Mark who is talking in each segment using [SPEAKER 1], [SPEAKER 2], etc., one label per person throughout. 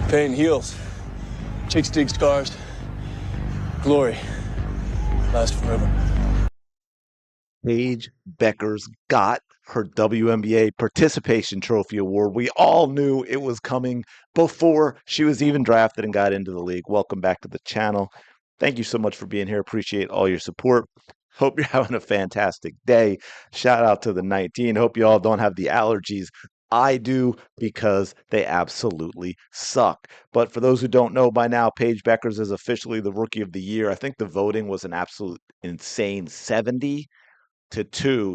[SPEAKER 1] Pain heals. Chicks dig scars. Glory lasts forever.
[SPEAKER 2] Paige Bueckers got her WNBA Participation Trophy Award. We all knew it was coming before she was even drafted and got into the league. Welcome back to the channel. Thank you so much for being here. Appreciate all your support. Hope you're having a fantastic day. Shout out to the 19. Hope you all don't have the allergies. I do, because they absolutely suck. But for those who don't know by now, Paige Bueckers is officially the Rookie of the Year. I think the voting was an absolute insane 70-2.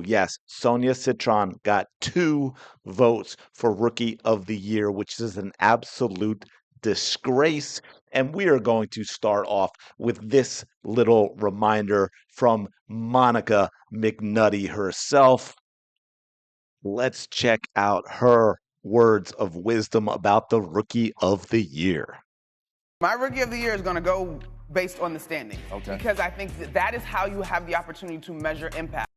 [SPEAKER 2] Yes, Sonia Citron got 2 votes for Rookie of the Year, which is an absolute disgrace. And we are going to start off with this little reminder from Monica McNutty herself. Let's check out her words of wisdom about the Rookie of the Year.
[SPEAKER 3] My Rookie of the Year is going to go based on the standings. Okay. Because I think that is how you have the opportunity to measure impact.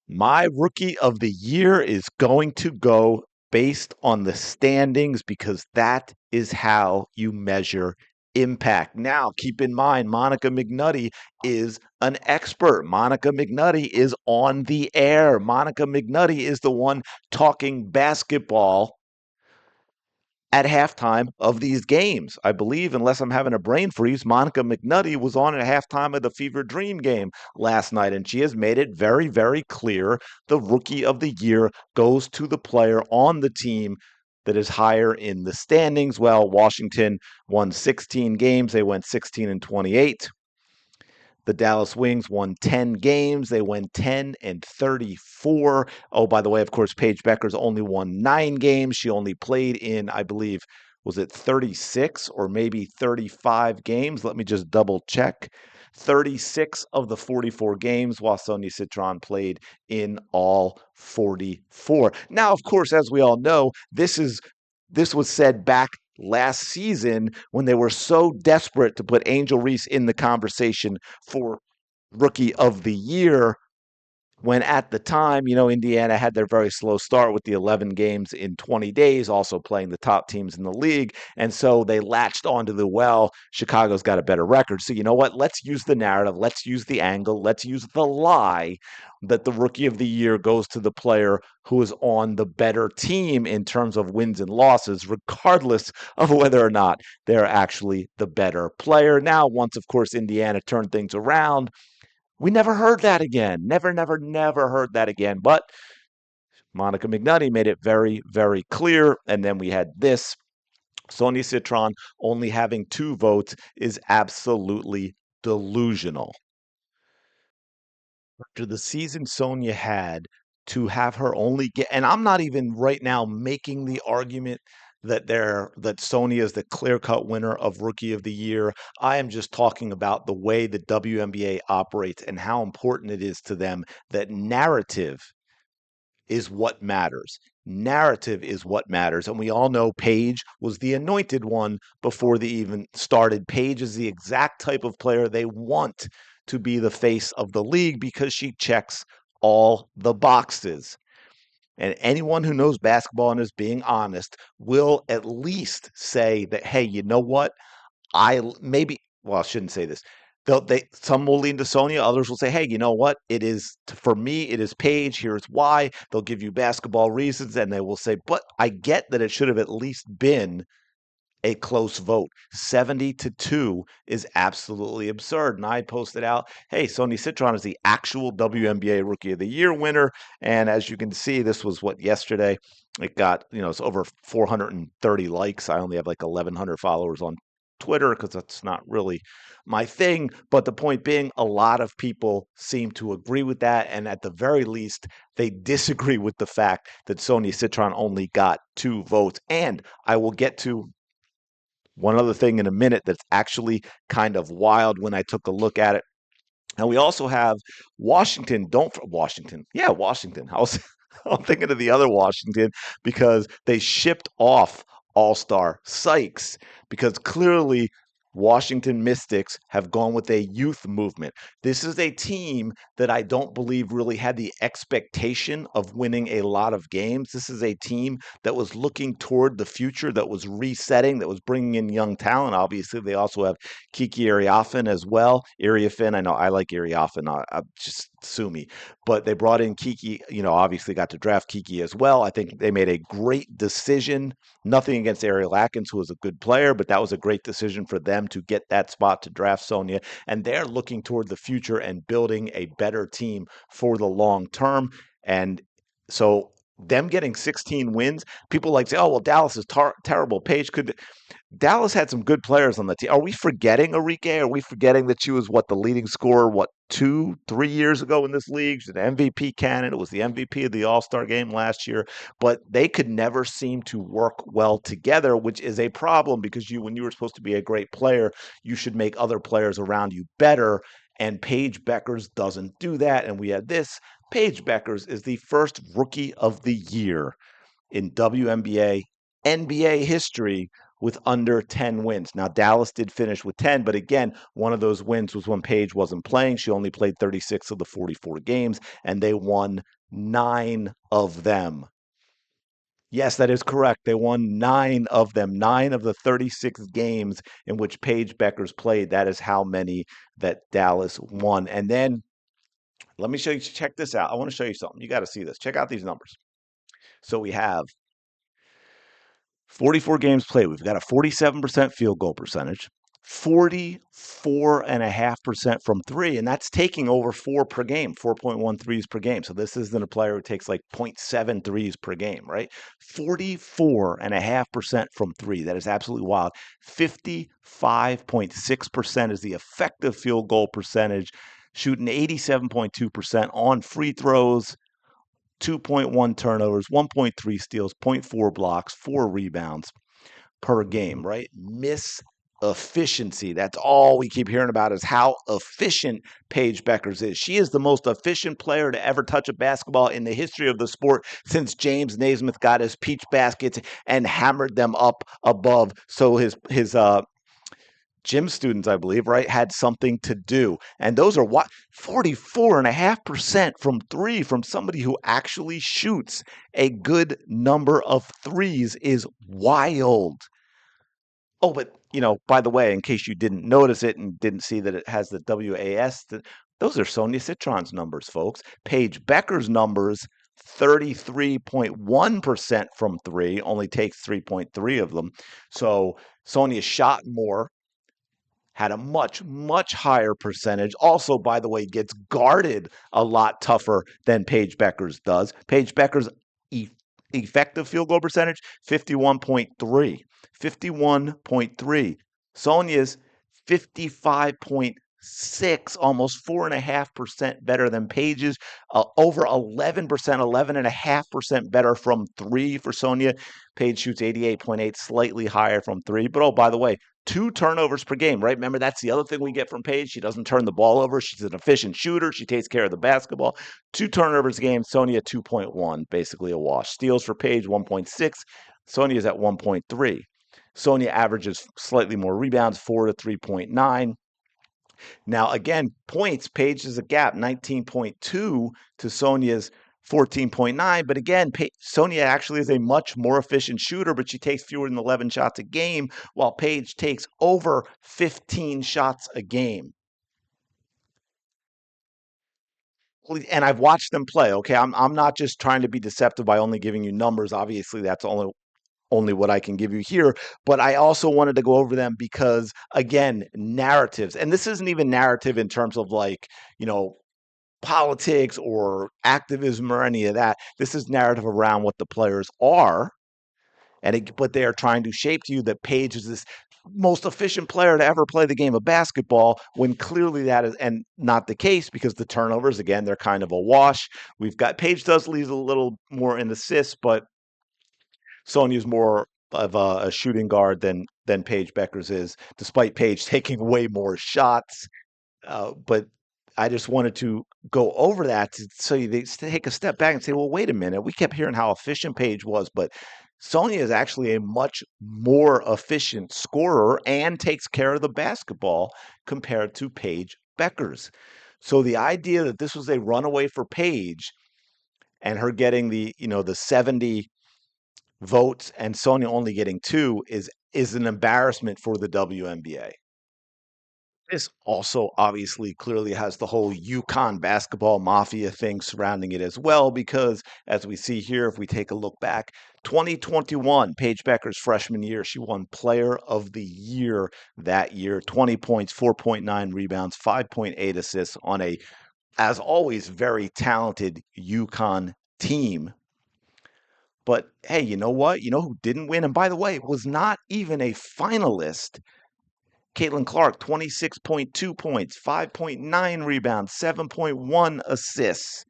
[SPEAKER 2] My Rookie of the Year is going to go based on the standings, because that is how you measure impact. Now, keep in mind, Monica McNutty is an expert. Monica McNutty is on the air. Monica McNutty is the one talking basketball at halftime of these games. I believe, unless I'm having a brain freeze, Monica McNutty was on at halftime of the Fever Dream game last night, and she has made it very, very clear the Rookie of the Year goes to the player on the team that is higher in the standings. Well, Washington won 16 games. They went 16-28. The Dallas Wings won 10 games. They went 10-34. Oh, by the way, of course, Paige Bueckers only won 9 games. She only played in, I believe, was it 36 or maybe 35 games? Let me just double check. 36 of the 44 games, while Sonia Citron played in all 44. Now, of course, as we all know, this was said back last season when they were so desperate to put Angel Reese in the conversation for Rookie of the Year, when at the time, Indiana had their very slow start with the 11 games in 20 days, also playing the top teams in the league. And so they latched onto Chicago's got a better record. So you know what? Let's use the narrative. Let's use the angle. Let's use the lie that the Rookie of the Year goes to the player who is on the better team in terms of wins and losses, regardless of whether or not they're actually the better player. Now, once, of course, Indiana turned things around, we never heard that again. Never heard that again. But Monica McNutty made it very, very clear. And then we had this. Sonia Citron only having 2 votes is absolutely delusional. After the season Sonia had, to have her only get, and I'm not even right now making the argument that Sonia is the clear-cut winner of Rookie of the Year. I am just talking about the way the WNBA operates and how important it is to them that narrative is what matters. Narrative is what matters. And we all know Paige was the anointed one before they even started. Paige is the exact type of player they want to be the face of the league, because she checks all the boxes. And anyone who knows basketball and is being honest will at least say that, hey, you know what? I shouldn't say this. Some will lean to Sonia, others will say, hey, you know what? For me, it is Paige. Here's why. They'll give you basketball reasons, and they will say, but I get that it should have at least been a close vote. 70-2 is absolutely absurd. And I posted out, hey, Sonia Citron is the actual WNBA Rookie of the Year winner. And as you can see, this was yesterday. It got, it's over 430 likes. I only have like 1,100 followers on Twitter because that's not really my thing. But the point being, a lot of people seem to agree with that. And at the very least, they disagree with the fact that Sonia Citron only got 2 votes. And I will get to one other thing in a minute that's actually kind of wild when I took a look at it. And we also have Washington. Washington. I'm thinking of the other Washington, because they shipped off All-Star Sykes, because clearly Washington Mystics have gone with a youth movement. This is a team that I don't believe really had the expectation of winning a lot of games. This is a team that was looking toward the future, that was resetting, that was bringing in young talent. Obviously, they also have Kiki Ariafin as well. Ariafin, I know I like Ariafin. Just sue me. But they brought in Kiki, obviously got to draft Kiki as well. I think they made a great decision. Nothing against Ariel Atkins, who was a good player, but that was a great decision for them to get that spot to draft Sonia. And they're looking toward the future and building a better team for the long term. And so them getting 16 wins, people like say, oh, well, Dallas is terrible. Paige could. Dallas had some good players on the team. Are we forgetting Arike? Are we forgetting that she was the leading scorer, 2-3 years ago in this league? She's an MVP candidate. Was the MVP of the All-Star game last year. But they could never seem to work well together, which is a problem because when you were supposed to be a great player, you should make other players around you better. And Paige Bueckers doesn't do that. And we had this. Paige Bueckers is the first rookie of the year in WNBA, NBA history with under 10 wins. Now, Dallas did finish with 10, but again, one of those wins was when Paige wasn't playing. She only played 36 of the 44 games, and they won 9 of them. Yes, that is correct. They won 9 of them, 9 of the 36 games in which Paige Bueckers played. That is how many that Dallas won. And then let me show you, check this out. I want to show you something. You got to see this. Check out these numbers. So we have 44 games played. We've got a 47% field goal percentage, 44.5% from three, and that's taking over 4 per game, 4.1 threes per game. So this isn't a player who takes like 0.7 threes per game, right? 44.5% from three. That is absolutely wild. 55.6% is the effective field goal percentage, shooting 87.2% on free throws, 2.1 turnovers, 1.3 steals, 0.4 blocks, 4 rebounds per game, right? Miss efficiency. That's all we keep hearing about is how efficient Paige Bueckers is. She is the most efficient player to ever touch a basketball in the history of the sport since James Naismith got his peach baskets and hammered them up above. So his gym students, I believe, right, had something to do. And those are 44.5% from three from somebody who actually shoots a good number of threes is wild. Oh, but, by the way, in case you didn't notice it and didn't see that it has the WAS, those are Sonia Citron's numbers, folks. Paige Bueckers' numbers, 33.1% from three, only takes 3.3 of them. So Sonia shot more, had a much, much higher percentage. Also, by the way, gets guarded a lot tougher than Paige Bueckers does. Paige Bueckers' effective field goal percentage, 51.3. 51.3. Sonia's 55.6, almost 4.5% better than Paige's, over 11%, 11.5% better from three for Sonia. Paige shoots 88.8, slightly higher from three. But, oh, by the way, 2 turnovers per game, right? Remember, that's the other thing we get from Paige. She doesn't turn the ball over. She's an efficient shooter. She takes care of the basketball. 2 turnovers a game. Sonia, 2.1, basically a wash. Steals for Paige, 1.6. Sonia's at 1.3. Sonia averages slightly more rebounds, 4 to 3.9. Now, again, points, Paige is a gap, 19.2 to Sonia's 14.9. But again, Sonia actually is a much more efficient shooter, but she takes fewer than 11 shots a game, while Paige takes over 15 shots a game. And I've watched them play, okay? I'm not just trying to be deceptive by only giving you numbers. Obviously, that's only what I can give you here, but I also wanted to go over them because, again, narratives, and this isn't even narrative in terms of politics or activism or any of that. This is narrative around what the players are, but they are trying to shape to you that Paige is this most efficient player to ever play the game of basketball, when clearly that is and not the case, because the turnovers, again, they're kind of a wash. We've got Paige does lead a little more in assists, but Sonia's more of a shooting guard than Paige Bueckers is, despite Paige taking way more shots. But I just wanted to go over that so you take a step back and say, well, wait a minute. We kept hearing how efficient Paige was, but Sonia is actually a much more efficient scorer and takes care of the basketball compared to Paige Bueckers. So the idea that this was a runaway for Paige and her getting the 70 votes and Sonia only getting 2 is an embarrassment for the WNBA. This also obviously clearly has the whole UConn basketball mafia thing surrounding it as well, because as we see here, if we take a look back, 2021, Paige Bueckers' freshman year, she won Player of the Year that year, 20 points, 4.9 rebounds, 5.8 assists on a, as always, very talented UConn team. But hey, you know what? You know who didn't win? And by the way, was not even a finalist. Caitlin Clark, 26.2 points, 5.9 rebounds, 7.1 assists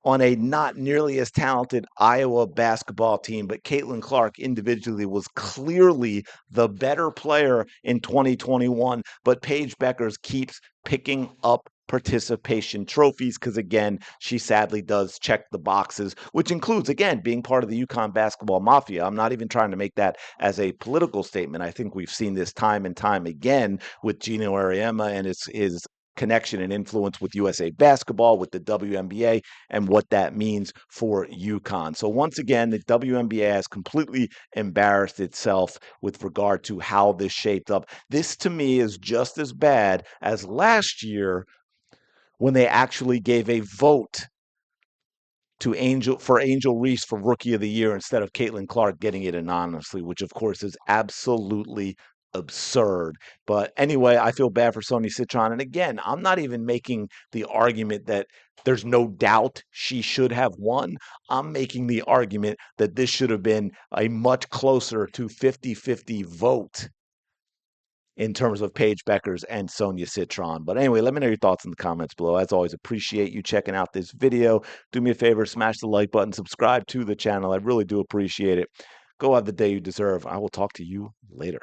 [SPEAKER 2] on a not nearly as talented Iowa basketball team. But Caitlin Clark individually was clearly the better player in 2021. But Paige Bueckers keeps picking up participation trophies because, again, she sadly does check the boxes, which includes, again, being part of the UConn basketball mafia. I'm not even trying to make that as a political statement. I think we've seen this time and time again with Gino Auriemma and his connection and influence with USA Basketball, with the WNBA, and what that means for UConn. So once again, the WNBA has completely embarrassed itself with regard to how this shaped up. This, to me, is just as bad as last year when they actually gave a vote to Angel Reese for Rookie of the Year instead of Caitlin Clark getting it anonymously, which of course is absolutely absurd. But anyway, I feel bad for Sonia Citron. And again, I'm not even making the argument that there's no doubt she should have won. I'm making the argument that this should have been a much closer to 50-50 vote in terms of Paige Bueckers and Sonia Citron. But anyway, let me know your thoughts in the comments below. As always, appreciate you checking out this video. Do me a favor, smash the like button, subscribe to the channel. I really do appreciate it. Go have the day you deserve. I will talk to you later.